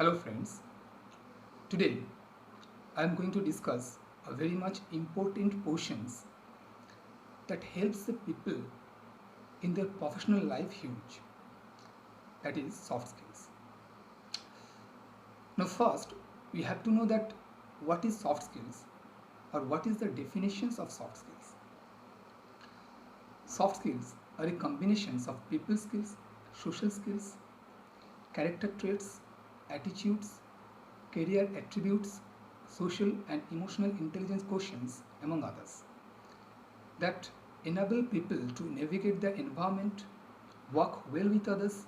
Hello friends, today I am going to discuss a very much important portions that helps the people in their professional life huge, that is soft skills. Now first we have to know that what is soft skills or what is the definitions of soft skills. Soft skills are a combinations of people skills, social skills, character traits, attitudes, career attributes, social and emotional intelligence quotients, among others, that enable people to navigate the environment, work well with others,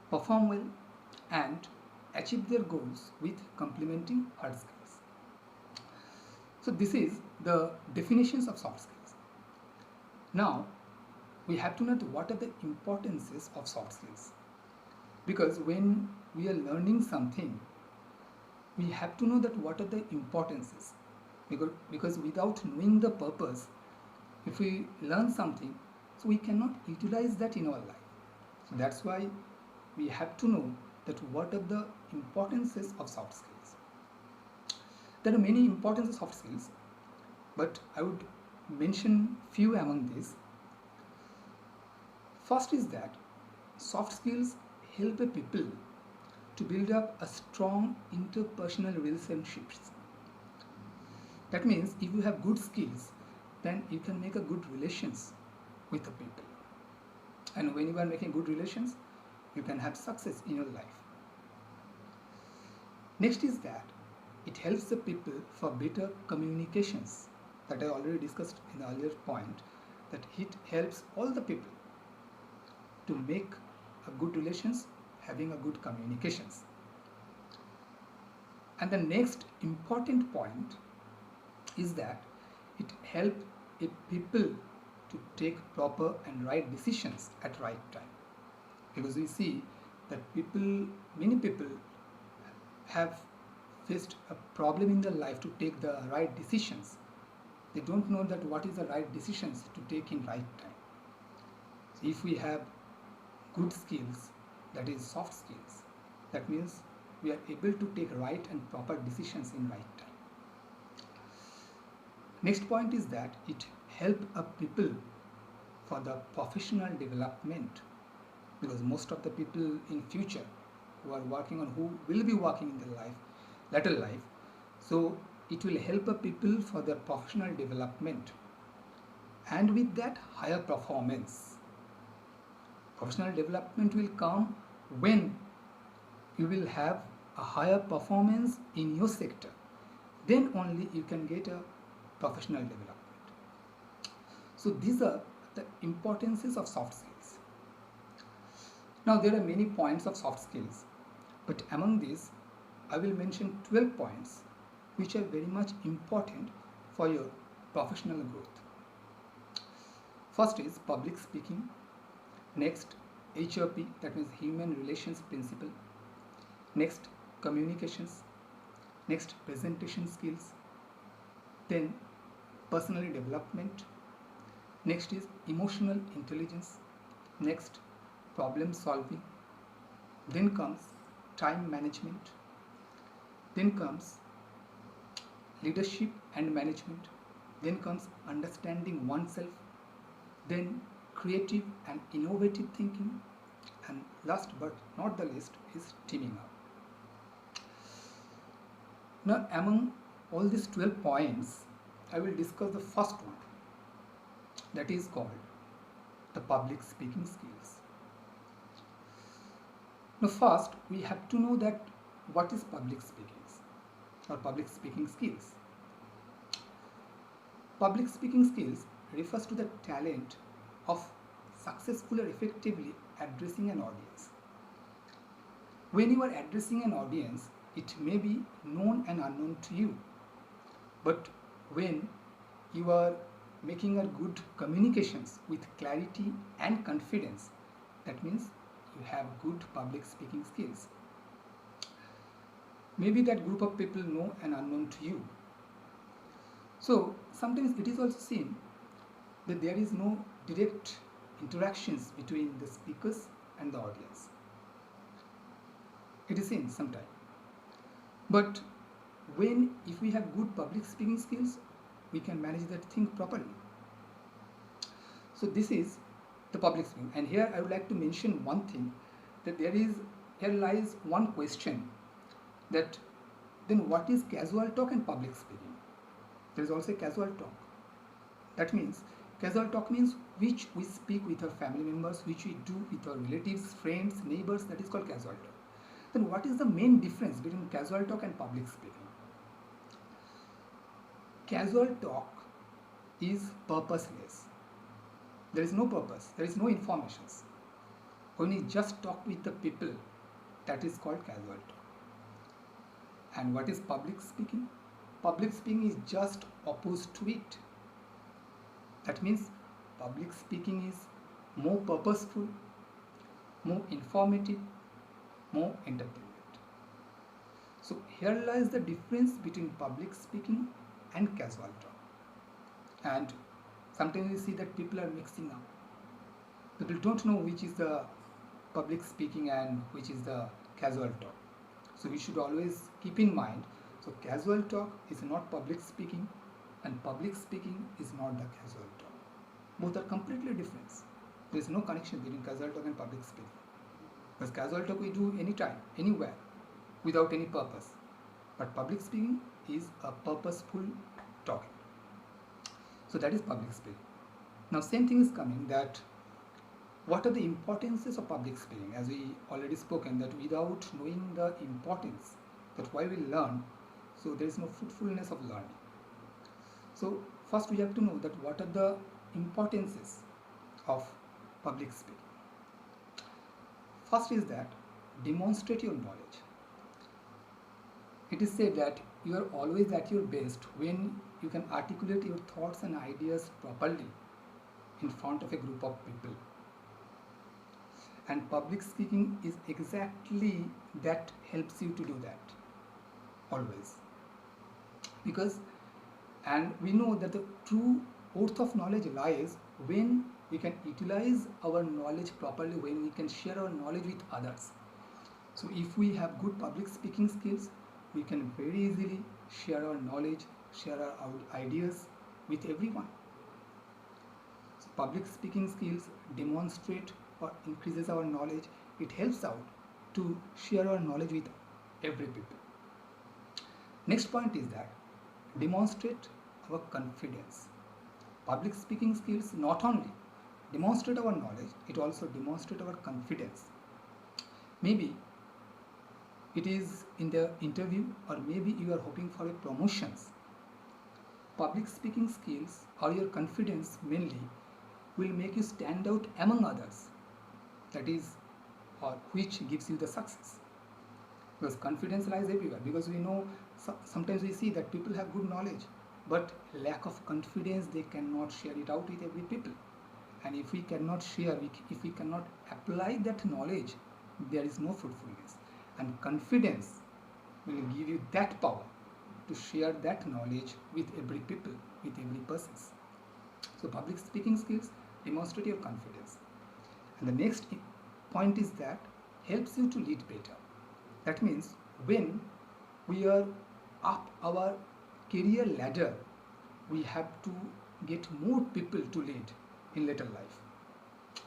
perform well, and achieve their goals with complementing hard skills. So, this is the definitions of soft skills. Now, we have to know what are the importances of soft skills, because when we are learning something we have to know that what are the importances, because without knowing the purpose, if we learn something, so we cannot utilize that in our life. So that's why we have to know that what are the importances of soft skills. There are many importances of soft skills, but I would mention few among these. First is that soft skills help a people to build up a strong interpersonal relationships. That means if you have good skills, then you can make a good relations with the people. And when you are making good relations, you can have success in your life. Next is that it helps the people for better communications, that I already discussed in the earlier point, that it helps all the people to make a good relations, having a good communications. And the next important point is that it helps people to take proper and right decisions at right time, because we see that many people have faced a problem in their life to take the right decisions. They don't know that what is the right decisions to take in right time. So if we have good skills, that is soft skills, that means we are able to take right and proper decisions in right time. Next point is that it help a people for the professional development, because most of the people in future who are working on, who will be working in their later life, so it will help a people for their professional development, and with that higher performance. Professional development will come when you will have a higher performance in your sector, then only you can get a professional development. So these are the importances of soft skills. Now there are many points of soft skills, but among these I will mention 12 points which are very much important for your professional growth. First is public speaking. Next, HRP, that means human relations principle. Next, communications. Next, presentation skills. Then personal development. Next is emotional intelligence. Next, problem solving. Then comes time management. Then comes leadership and management. Then comes understanding oneself. Then creative and innovative thinking. And last but not the least is teaming up. Now among all these 12 points, I will discuss the first one, that is called the public speaking skills. Now first we have to know that what is public speaking or public speaking skills. Public speaking skills refers to the talent of successfully or effectively addressing an audience. When you are addressing an audience, it may be known and unknown to you, but when you are making a good communications with clarity and confidence, that means you have good public speaking skills. Maybe that group of people know and unknown to you. So sometimes it is also seen that there is no direct interactions between the speakers and the audience. It is seen sometimes. But if we have good public speaking skills, we can manage that thing properly. So this is the public speaking. And here I would like to mention one thing, that here lies one question, that then what is casual talk and public speaking? There is also casual talk. That means casual talk means which we speak with our family members, which we do with our relatives, friends, neighbors. That is called casual talk. Then what is the main difference between casual talk and public speaking? Casual talk is purposeless. There is no purpose, there is no informations. When you just talk with the people, that is called casual talk. And what is public speaking? Public speaking is just opposed to it. That means public speaking is more purposeful, more informative, more entertainment. So here lies the difference between public speaking and casual talk. And sometimes we see that people are mixing up. People don't know which is the public speaking and which is the casual talk. So we should always keep in mind, so casual talk is not public speaking and public speaking is not the casual talk. Both are completely different. There is no connection between casual talk and public speaking. Because casual talk we do anytime, anywhere, without any purpose. But public speaking is a purposeful talking. So that is public speaking. Now same thing is coming, that what are the importances of public speaking? As we already spoken, that without knowing the importance, that why we learn, so there is no fruitfulness of learning. So first we have to know that what are the importances of public speaking. First is that demonstrate your knowledge. It is said that you are always at your best when you can articulate your thoughts and ideas properly in front of a group of people. And public speaking is exactly that, helps you to do that always. Because, and we know that the true worth of knowledge lies when we can utilize our knowledge properly, when we can share our knowledge with others. So if we have good public speaking skills, we can very easily share our knowledge, share our ideas with everyone. So public speaking skills demonstrate or increases our knowledge. It helps out to share our knowledge with every people. Next point is that demonstrate our confidence. Public speaking skills not only demonstrate our knowledge, it also demonstrate our confidence. Maybe it is in the interview, or maybe you are hoping for a promotions. Public speaking skills or your confidence mainly will make you stand out among others. That is, or which gives you the success. Because confidence lies everywhere. Because we know sometimes we see that people have good knowledge, but lack of confidence, they cannot share it out with every people. And if we cannot share, if we cannot apply that knowledge, there is no fruitfulness. And confidence will give you that power to share that knowledge with every people, with every person. So public speaking skills demonstrate your confidence. And the next point is that helps you to lead better. That means when we are up our career ladder, we have to get more people to lead in later life.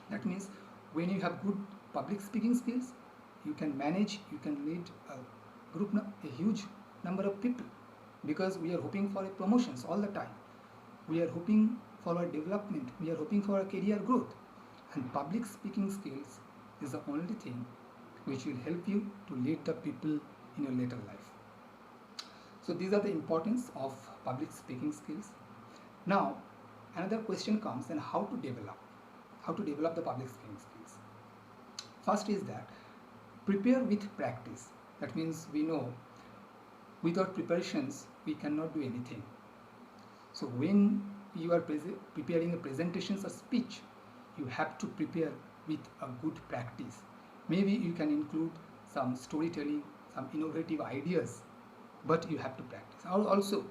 That means when you have good public speaking skills, you can manage, you can lead a huge number of people, because we are hoping for promotions all the time. We are hoping for our development, we are hoping for our career growth. And public speaking skills is the only thing which will help you to lead the people in your later life. So these are the importance of public speaking skills. Now another question comes, and how to develop the public speaking skills. First is that prepare with practice. That means we know without preparations we cannot do anything. So when you are preparing a presentation or speech, you have to prepare with a good practice. Maybe you can include some storytelling, some innovative ideas, but you have to practice. Also,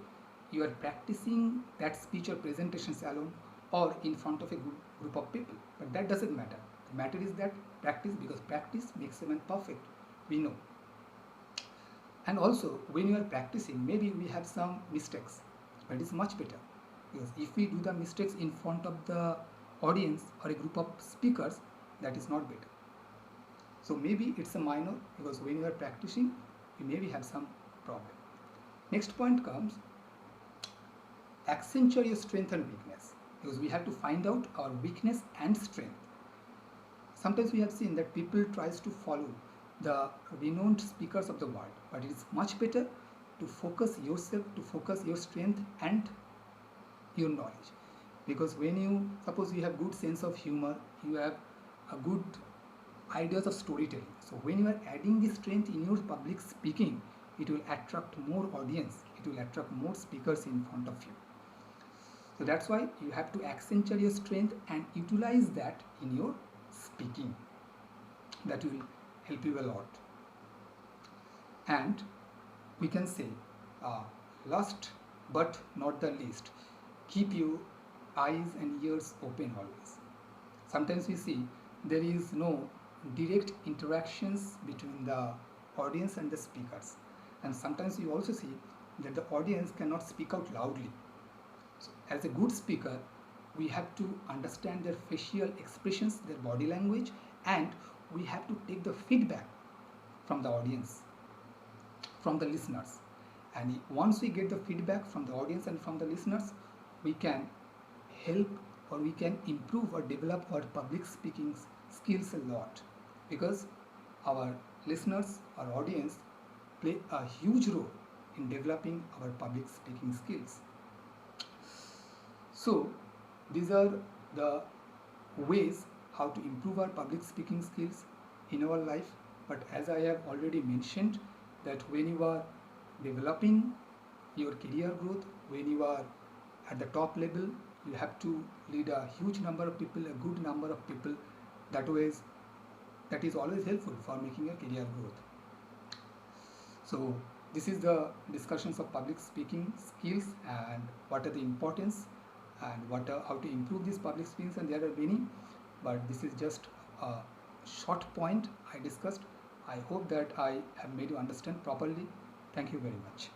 you are practicing that speech or presentations alone or in front of a group of people, but that doesn't matter. The matter is that practice, because practice makes a man perfect, we know. And also, when you are practicing, maybe we have some mistakes, but it's much better, because if we do the mistakes in front of the audience or a group of speakers, that is not better. So maybe it's a minor, because when you are practicing, you maybe have some problem. Next point comes accentuate your strength and weakness, because we have to find out our weakness and strength. Sometimes we have seen that people tries to follow the renowned speakers of the world, but it is much better to focus yourself, to focus your strength and your knowledge. Because when you suppose you have good sense of humor, you have a good ideas of storytelling, so when you are adding this strength in your public speaking, it will attract more audience, it will attract more speakers in front of you. So that's why you have to accentuate your strength and utilize that in your speaking. That will help you a lot. And we can say, uh, last but not the least, keep your eyes and ears open always. Sometimes we see there is no direct interactions between the audience and the speakers, and sometimes you also see that the audience cannot speak out loudly. So as a good speaker, we have to understand their facial expressions, their body language, and we have to take the feedback from the audience, from the listeners. And once we get the feedback from the audience and from the listeners, we can help, or we can improve or develop our public speaking skills a lot, because our listeners, our audience play a huge role in developing our public speaking skills. So these are the ways how to improve our public speaking skills in our life. But as I have already mentioned, that when you are developing your career growth, when you are at the top level, you have to lead a huge number of people, a good number of people. That is always helpful for making a career growth. So this is the discussions of public speaking skills and what are the importance and how to improve these public speakings, and there are many, but this is just a short point I discussed. I hope that I have made you understand properly. Thank you very much.